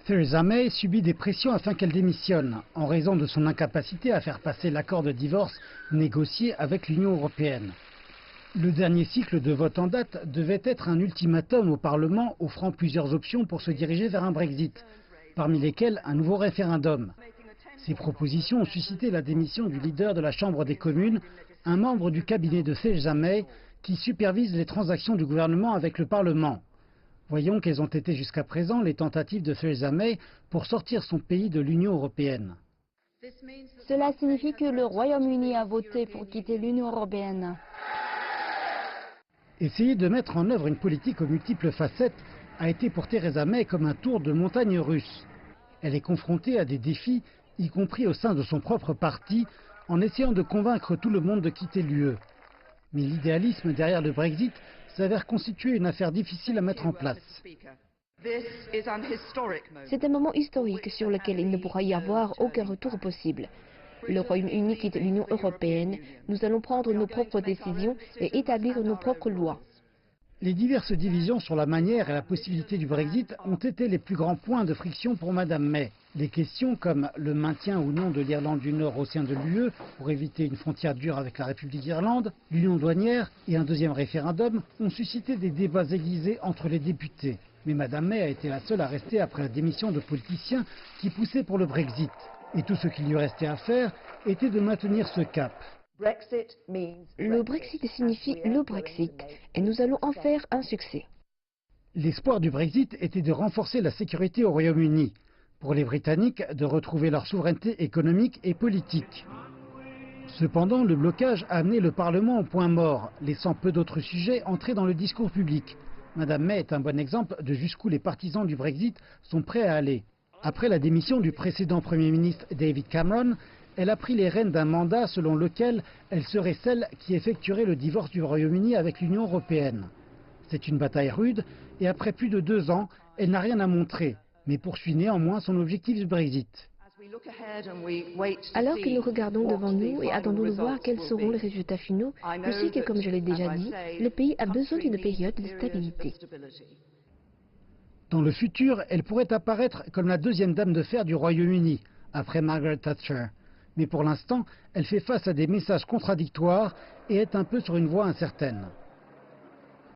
Theresa May subit des pressions afin qu'elle démissionne, en raison de son incapacité à faire passer l'accord de divorce négocié avec l'Union européenne. Le dernier cycle de vote en date devait être un ultimatum au Parlement offrant plusieurs options pour se diriger vers un Brexit, parmi lesquelles un nouveau référendum. Ces propositions ont suscité la démission du leader de la Chambre des communes, un membre du cabinet de Theresa May qui supervise les transactions du gouvernement avec le Parlement. Voyons quelles ont été jusqu'à présent les tentatives de Theresa May pour sortir son pays de l'Union européenne. Cela signifie que le Royaume-Uni a voté pour quitter l'Union européenne. Essayer de mettre en œuvre une politique aux multiples facettes a été pour Theresa May comme un tour de montagne russe. Elle est confrontée à des défis, y compris au sein de son propre parti, en essayant de convaincre tout le monde de quitter l'UE. Mais l'idéalisme derrière le Brexit s'avère constituer une affaire difficile à mettre en place. C'est un moment historique sur lequel il ne pourra y avoir aucun retour possible. Le Royaume-Uni quitte l'Union européenne, nous allons prendre nos propres décisions et établir nos propres lois. Les diverses divisions sur la manière et la possibilité du Brexit ont été les plus grands points de friction pour Mme May. Les questions comme le maintien ou non de l'Irlande du Nord au sein de l'UE pour éviter une frontière dure avec la République d'Irlande, l'union douanière et un deuxième référendum ont suscité des débats aiguisés entre les députés. Mais Mme May a été la seule à rester après la démission de politiciens qui poussaient pour le Brexit. Et tout ce qu'il lui restait à faire était de maintenir ce cap. Le Brexit signifie le Brexit et nous allons en faire un succès. L'espoir du Brexit était de renforcer la sécurité au Royaume-Uni, pour les Britanniques de retrouver leur souveraineté économique et politique. Cependant, le blocage a amené le Parlement au point mort, laissant peu d'autres sujets entrer dans le discours public. Mme May est un bon exemple de jusqu'où les partisans du Brexit sont prêts à aller. Après la démission du précédent Premier ministre David Cameron, elle a pris les rênes d'un mandat selon lequel elle serait celle qui effectuerait le divorce du Royaume-Uni avec l'Union européenne. C'est une bataille rude et après plus de 2 ans, elle n'a rien à montrer, mais poursuit néanmoins son objectif du Brexit. Alors que nous regardons devant nous et attendons de voir quels seront les résultats finaux, je sais que, comme je l'ai déjà dit, le pays a besoin d'une période de stabilité. Dans le futur, elle pourrait apparaître comme la deuxième dame de fer du Royaume-Uni, après Margaret Thatcher. Mais pour l'instant, elle fait face à des messages contradictoires et est un peu sur une voie incertaine.